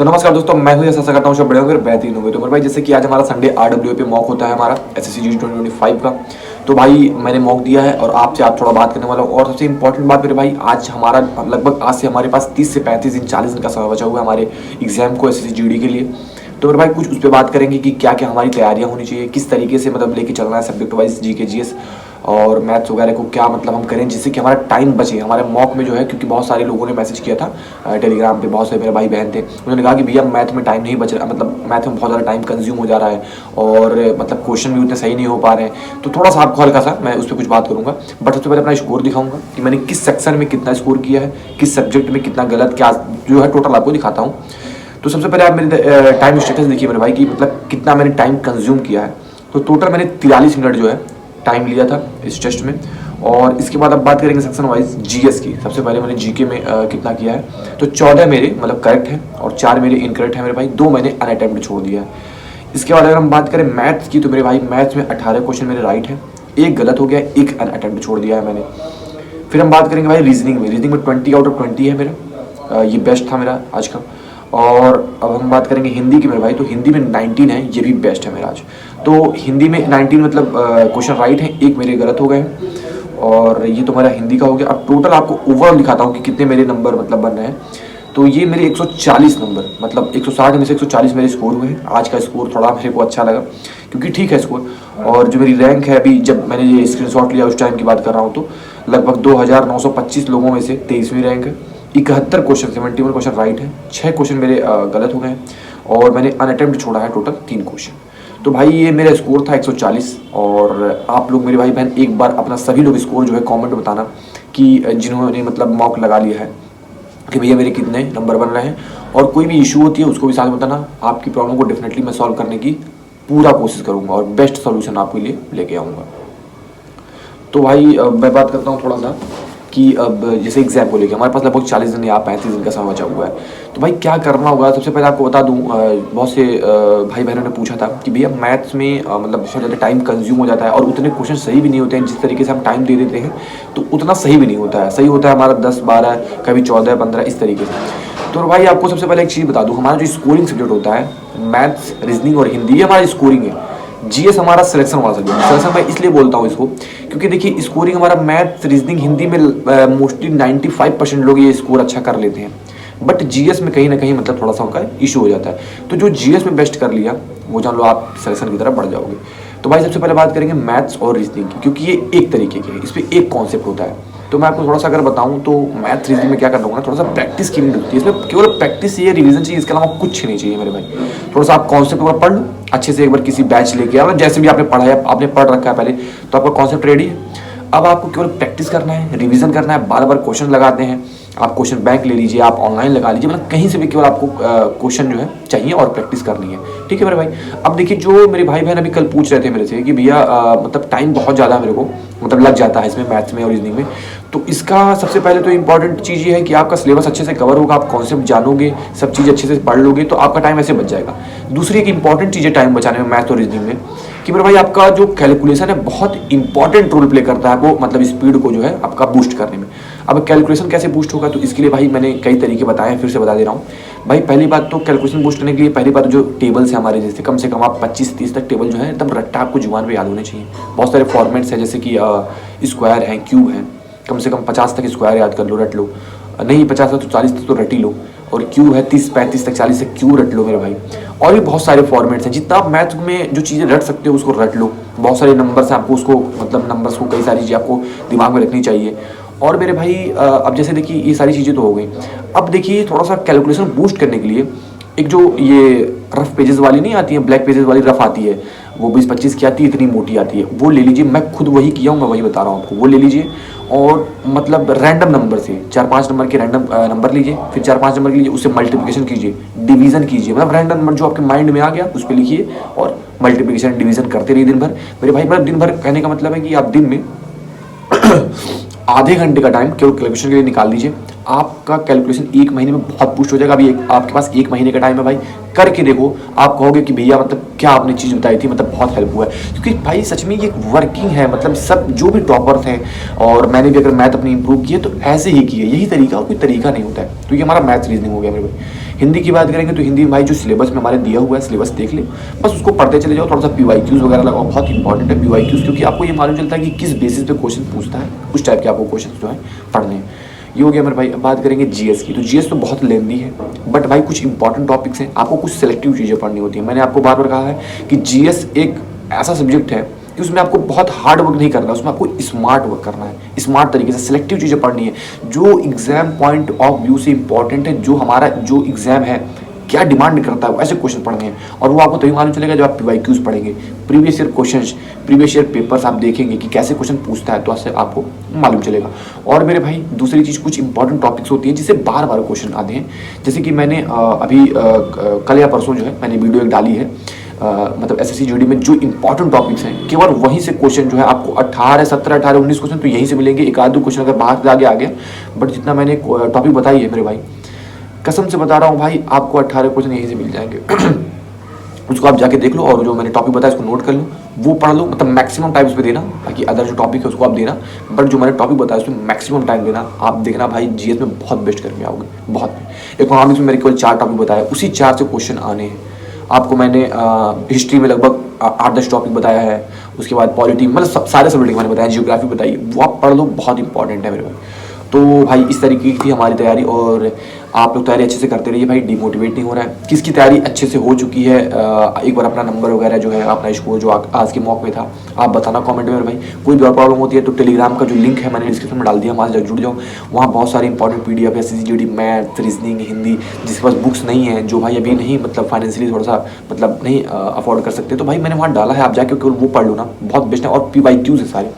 तो नमस्कार दोस्तों, मैं हूं ऐसा करता हूं सब बड़े होंगे बेहतरीन होंगे। तो मेरे भाई जैसे कि आज हमारा संडे आरडब्ल्यू पे मॉक होता है हमारा एसएससी जी 2025 का। तो भाई मैंने मॉक दिया है और आपसे आप थोड़ा बात करने वाला हूं। और सबसे इंपॉर्टेंट बात मेरे भाई, आज हमारा लगभग आज से हमारे पास 30 से 35 दिन 40 दिन का समय बचा हुआ है हमारे एग्जाम को एसएससी जीडी के लिए। तो मेरे भाई कुछ उस पर बात करेंगे कि क्या क्या हमारी तैयारियां होनी चाहिए, किस तरीके से मतलब लेके चलना है सब्जेक्ट वाइज जीके जीएस और मैथ्स वगैरह को, क्या मतलब हम करें जिससे कि हमारा टाइम बचे हमारे मॉक में जो है। क्योंकि बहुत सारे लोगों ने मैसेज किया था टेलीग्राम पे, बहुत सारे मेरे भाई बहन थे, उन्होंने कहा कि भैया मैथ में टाइम नहीं बच रहा, मतलब मैथ में बहुत ज़्यादा टाइम कंज्यूम हो जा रहा है और मतलब क्वेश्चन भी उतने सही नहीं हो पा रहे हैं। तो थोड़ा सा आपको हल्का सा मैं उस पर कुछ बात करूँगा, बट सबसे पहले अपना स्कोर दिखाऊंगा कि मैंने किस सेक्शन में कितना स्कोर किया है, किस सब्जेक्ट में कितना गलत, क्या जो है टोटल आपको दिखाता हूँ। तो सबसे पहले आप मेरे टाइम स्टेटस देखिए मेरे भाई कि मतलब कितना मैंने टाइम कंज्यूम किया है। तो टोटल मैंने 43 मिनट जो है टाइम लिया था इस टेस्ट में। और इसके बाद अब बात करेंगे सेक्शन वाइज जीएस की। सबसे पहले मैंने जीके में कितना किया है, तो 14 मेरे मतलब करेक्ट है और 4 मेरे इनकरेक्ट है मेरे भाई, 2 मैंने अनअटेम्प्ट छोड़ दिया है। इसके बाद अगर हम बात करें मैथ्स की, तो मेरे भाई मैथ्स में 18 क्वेश्चन मेरे राइट है, एक गलत हो गया, एक अनअटेम्प्ट छोड़ दिया है मैंने। फिर हम बात करेंगे भाई रीजनिंग में 20 आउट ऑफ 20 है मेरा, ये बेस्ट था मेरा आज का। और अब हम बात करेंगे हिंदी की मेरे भाई, तो हिंदी में 19 है, ये भी बेस्ट है मेरा आज। तो हिंदी में 19 मतलब क्वेश्चन राइट है, एक मेरे गलत हो गए हैं और ये तो मेरा हिंदी का हो गया। अब टोटल आपको ओवरऑल दिखाता हूँ कि कितने मेरे नंबर मतलब बन रहे हैं। तो ये मेरे 140 नंबर, मतलब 160 में से 140 मेरे स्कोर हुए हैं। आज का स्कोर थोड़ा मेरे को अच्छा लगा क्योंकि ठीक है स्कोर। और जो मेरी रैंक है अभी, जब मैंने ये स्क्रीनशॉट लिया उस टाइम की बात कर रहा हूँ, तो लगभग 2925 लोगों में से 23वीं रैंक है। 71 क्वेश्चन 71 क्वेश्चन राइट है, 6 क्वेश्चन मेरे गलत हो गए हैं और मैंने अनअटेम्प्ट छोड़ा है टोटल 3 क्वेश्चन। तो भाई ये मेरा स्कोर था 140। और आप लोग मेरे भाई बहन एक बार अपना सभी लोग स्कोर जो है कमेंट में बताना कि जिन्होंने मतलब मॉक लगा लिया है कि भैया मेरे कितने नंबर बन रहे हैं। और कोई भी इशू होती है उसको भी साथ बताना, आपकी प्रॉब्लम को डेफिनेटली मैं सॉल्व करने की पूरा कोशिश करूँगा और बेस्ट सोल्यूशन आपके लिए लेके आऊँगा। तो भाई मैं बात करता हूँ थोड़ा सा कि अब जैसे एग्जाम को लेकर हमारे पास लगभग 40 दिन या 35 दिन का समय बचा हुआ है। तो भाई क्या करना होगा, सबसे पहले आपको बता दूं, बहुत से भाई बहनों ने पूछा था कि भैया मैथ्स में मतलब बहुत ज़्यादा टाइम कंज्यूम हो जाता है और उतने क्वेश्चन सही भी नहीं होते हैं। जिस तरीके से हम टाइम दे देते हैं तो उतना सही भी नहीं होता है, सही होता है हमारा 10 12 कभी 14 15 इस तरीके से। तो भाई आपको सबसे पहले एक चीज़ बता दूँ, हमारा जो स्कोरिंग सब्जेक्ट होता है मैथ्स रीजनिंग और हिंदी, ये हमारा स्कोरिंग है। जीएस हमारा सिलेक्शन वाला सब्जेक्ट। सिलेक्शन मैं इसलिए बोलता हूँ इसको क्योंकि देखिए स्कोरिंग हमारा मैथ्स रीजनिंग हिंदी में मोस्टली 95% लोग ये स्कोर अच्छा कर लेते हैं, बट जीएस में कहीं ना कहीं मतलब थोड़ा सा उनका इशू हो जाता है। तो जो जीएस में बेस्ट कर लिया वो जान लो आप सिलेक्शन की तरफ बढ़ जाओगे। तो भाई सबसे पहले बात करेंगे मैथ्स और रीजनिंग की, क्योंकि ये एक तरीके के है, इस पर एक कॉन्सेप्ट होता है। तो मैं आपको थोड़ा सा अगर बताऊं तो मैथ रीजनिंग में क्या करना होगा, थोड़ा सा प्रैक्टिस की नीड होती है। इसमें केवल प्रैक्टिस चाहिए, रिवीजन चाहिए, इसके अलावा कुछ नहीं चाहिए मेरे भाई। थोड़ा सा आप कॉन्सेप्ट पर पढ़ लो अच्छे से, एक बार किसी बैच लेके आओ, जैसे भी आपने पढ़ा है, आपने पढ़ रखा है पहले, तो आपका कॉन्सेप्ट रेडी है। अब आपको केवल प्रैक्टिस करना है, रिवीजन करना है, बार बार क्वेश्चन लगाते हैं। आप क्वेश्चन बैंक ले लीजिए, आप ऑनलाइन लगा लीजिए, मतलब कहीं से भी केवल आपको क्वेश्चन जो है चाहिए और प्रैक्टिस करनी है। ठीक है मेरे भाई। अब देखिए जो मेरे भाई बहन अभी कल पूछ रहे थे मेरे से कि भैया मतलब टाइम बहुत ज़्यादा मेरे को मतलब लग जाता है इसमें मैथ्स में और रीजनिंग में। तो इसका सबसे पहले तो इंपॉर्टेंट चीज़ ये है कि आपका सिलेबस अच्छे से कवर होगा, आप कॉन्सेप्ट जानोगे, सब चीज़ अच्छे से पढ़ लोगे, तो आपका टाइम ऐसे बच जाएगा। दूसरी एक इंपॉर्टेंट चीज़ है टाइम बचाने में मैथ और रीजनिंग में कि मेरे भाई आपका जो कैलकुलेशन है बहुत इंपॉर्टेंट रोल प्ले करता है वो, मतलब स्पीड को जो है आपका बूस्ट करने में। अब कैलकुलेशन कैसे बूस्ट होगा, तो इसके लिए भाई मैंने कई तरीके बताए हैं, फिर से बता दे रहा हूँ भाई। पहली बात तो कैलकुलेशन बूस्ट करने के लिए पहली बात जो टेबल्स है हमारे, जैसे कम से कम आप 25-30 तक टेबल जो है एकदम रट्टा आपको जुबान पे याद होने चाहिए। बहुत सारे फॉर्मेट्स हैं जैसे कि स्क्वायर हैं, क्यूब हैं, कम से कम 50 तक स्क्वायर याद कर लो, रट लो। नहीं 50 तो 40 तक तो रट ही लो। और क्यूब है 30-35 तक, 40 तक क्यूब रट लो मेरे भाई। और भी बहुत सारे फॉर्मेट्स हैं, जितना आप मैथ में जो चीज़ें रट सकते हो उसको रट लो। बहुत सारे नंबर्स हैं, आपको उसको मतलब नंबर्स को कई सारी चीज़ें आपको दिमाग में रखनी चाहिए। और मेरे भाई अब जैसे देखिए ये सारी चीज़ें तो हो गई। अब देखिए थोड़ा सा कैलकुलेशन बूस्ट करने के लिए एक जो ये रफ पेजेस वाली नहीं आती है, ब्लैक पेजेस वाली रफ आती है, वो 20-25 की आती है, इतनी मोटी आती है, वो ले लीजिए। मैं खुद वही किया हूँ, मैं वही बता रहा हूँ आपको। वो ले लीजिए और मतलब रैंडम नंबर से 4-5 नंबर के रैंडम नंबर लीजिए, फिर 4-5 नंबर लीजिए, उससे मल्टीप्लिकेशन कीजिए, डिवीजन कीजिए, मतलब रैंडम नंबर जो आपके माइंड में आ गया उस पर लिखिए और मल्टीप्लिकेशन डिवीजन करते रहिए दिन भर। मेरे भाई मतलब दिन भर कहने का मतलब है कि आप दिन में आधे घंटे का टाइम केवल कैलकुलेशन के लिए निकाल दीजिए। आपका कैलकुलेशन 1 महीने में बहुत बूस्ट हो जाएगा। अभी आपके पास 1 महीने का टाइम है भाई, करके देखो, आप कहोगे कि भैया मतलब क्या आपने चीज़ बताई थी, मतलब बहुत हेल्प हुआ है। क्योंकि भाई सच में ये वर्किंग है, मतलब सब जो भी टॉपर्स हैं और मैंने भी अगर मैथ अपनी इंप्रूव की है तो ऐसे ही की है, यही तरीका, कोई तरीका नहीं होता है। तो ये हमारा मैथ रीजनिंग हो गया मेरे भाई। हिंदी की बात करेंगे तो हिंदी में भाई जो सिलेबस में हमारे दिया हुआ है सिलेबस देख ले, बस उसको पढ़ते चले जाओ। थोड़ा सा PYQs वगैरह लगाओ, बहुत इंपॉर्टेंट है PYQs, क्योंकि आपको ये मालूम चलता है कि किस बेसिस पे क्वेश्चन पूछता है, उस टाइप के आपको क्वेश्चन जो है पढ़ने हैं। ये हो गया मेरे भाई। अब बात करेंगे जीएस की, तो जीएस तो बहुत लेंदी है, बट भाई कुछ इंपॉर्टेंट टॉपिक्स हैं, आपको कुछ सेलेक्टिव चीज़ें पढ़नी होती है। मैंने आपको बार बार कहा है कि जीएस एक ऐसा सब्जेक्ट है कि उसमें आपको बहुत हार्ड वर्क नहीं करना है, उसमें आपको स्मार्ट वर्क करना है, स्मार्ट तरीके से सिलेक्टिव चीज़ें पढ़नी है, जो एग्जाम पॉइंट ऑफ व्यू से इंपॉर्टेंट है, जो हमारा जो एग्जाम है क्या डिमांड करता है, ऐसे क्वेश्चन पढ़ने हैं। और वो आपको तभी मालूम चलेगा जब आप PYQs पढ़ेंगे, previous year questions, previous year papers आप देखेंगे कि कैसे क्वेश्चन पूछता है, तो ऐसे आपको मालूम चलेगा। और मेरे भाई दूसरी चीज़, कुछ इंपॉर्टेंट टॉपिक्स होती हैं जिससे बार बार क्वेश्चन आते हैं, जैसे कि मैंने अभी कल या परसों जो है मैंने वीडियो एक डाली है, मतलब SSC GD में जो इंपॉर्टेंट टॉपिक्स हैं, केवल वहीं से क्वेश्चन जो है आपको 18, 17, 18, 19 क्वेश्चन तो यहीं से मिलेंगे। एक आध दो क्वेश्चन अगर बाहर से आगे आ गया, बट जितना मैंने टॉपिक बताई है मेरे भाई, कसम से बता रहा हूँ भाई, आपको 18 क्वेश्चन यहीं से मिल जाएंगे। उसको आप जाके देख लो, और जो मैंने टॉपिक बताया उसको नोट कर लो, वो पढ़ लो। मतलब मैक्सिमम टाइम उस पर देना, बाकी अदर जो टॉपिक है उसको आप देना, बट जो मैंने टॉपिक बताया उसमें मैक्सिमम टाइम देना। आप देखना भाई जीएस में बहुत बेस्ट करके आओगे, बहुत। इकोनॉमिक्स में मेरे केवल 4 टॉपिक बताया, उसी 4 से क्वेश्चन आने हैं। आपको मैंने हिस्ट्री में लगभग 8-10 टॉपिक बताया है, उसके बाद पॉलिटी, मतलब सारे सब्जेक्ट मैंने बताया, जियोग्राफी बताई, वो आप पढ़ लो, बहुत इंपॉर्टेंट है मेरे भाई। तो भाई इस तरीके की थी हमारी तैयारी, और आप लोग तैयारी अच्छे से करते रहिए भाई, डिमोटिवेट नहीं हो रहा है। किसकी तैयारी अच्छे से हो चुकी है, एक बार अपना नंबर वगैरह जो है, अपना स्कोर जो आज के मॉक में था, आप बताना कमेंट में भाई। कोई भी और प्रॉब्लम होती है तो टेलीग्राम का जो लिंक है मैंने डिस्क्रिप्शन में डाल दिया, वहाँ से जुड़ जाओ। वहाँ बहुत सारे इंपॉर्टेंट PDF है, SSC GD math, reasoning, Hindi, जिसके पास बुक्स नहीं है, जो भाई अभी नहीं मतलब फाइनेंशियली थोड़ा सा मतलब नहीं अफोर्ड कर सकते, तो भाई मैंने वहाँ डाला है, आप जाके केवल वो पढ़ लो ना, बहुत बेस्ट है। और PYQs है सारे,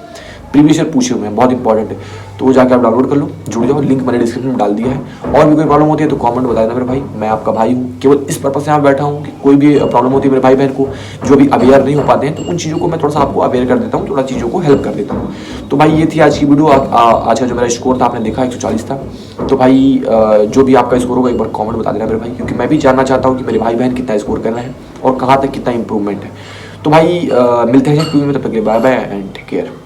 प्रीवियस ईयर पूछे हुए हैं, बहुत इंपॉर्टेंट है, तो वो जाकर आप डाउनलोड कर लो, जुड़ जाओ। लिंक मैंने डिस्क्रिप्शन में डाल दिया है। और भी कोई प्रॉब्लम होती है तो कमेंट बता देना मेरे भाई, मैं आपका भाई हूँ। केवल इस पर्पस से यहाँ बैठा हूँ कि कोई भी प्रॉब्लम होती है मेरे भाई बहन को, जो अभी अवेयर नहीं हो पाते हैं, तो उन चीज़ों को मैं थोड़ा सा आपको अवेयर कर देता हूँ, थोड़ा चीज़ों को हेल्प कर देता हूँ। तो भाई ये थी आज की वीडियो। आज का जो मेरा स्कोर था आपने देखा 140 था। तो भाई जो भी आपका स्कोर होगा एक बार कॉमेंट बता देना मेरे भाई, क्योंकि मैं भी जानना चाहता हूँ कि मेरे भाई बहन कितना स्कोर कर रहे हैं और कहाँ तक कितना इंप्रूवमेंट है। तो भाई मिलते हैं में, तब तक के लिए bye bye and take care.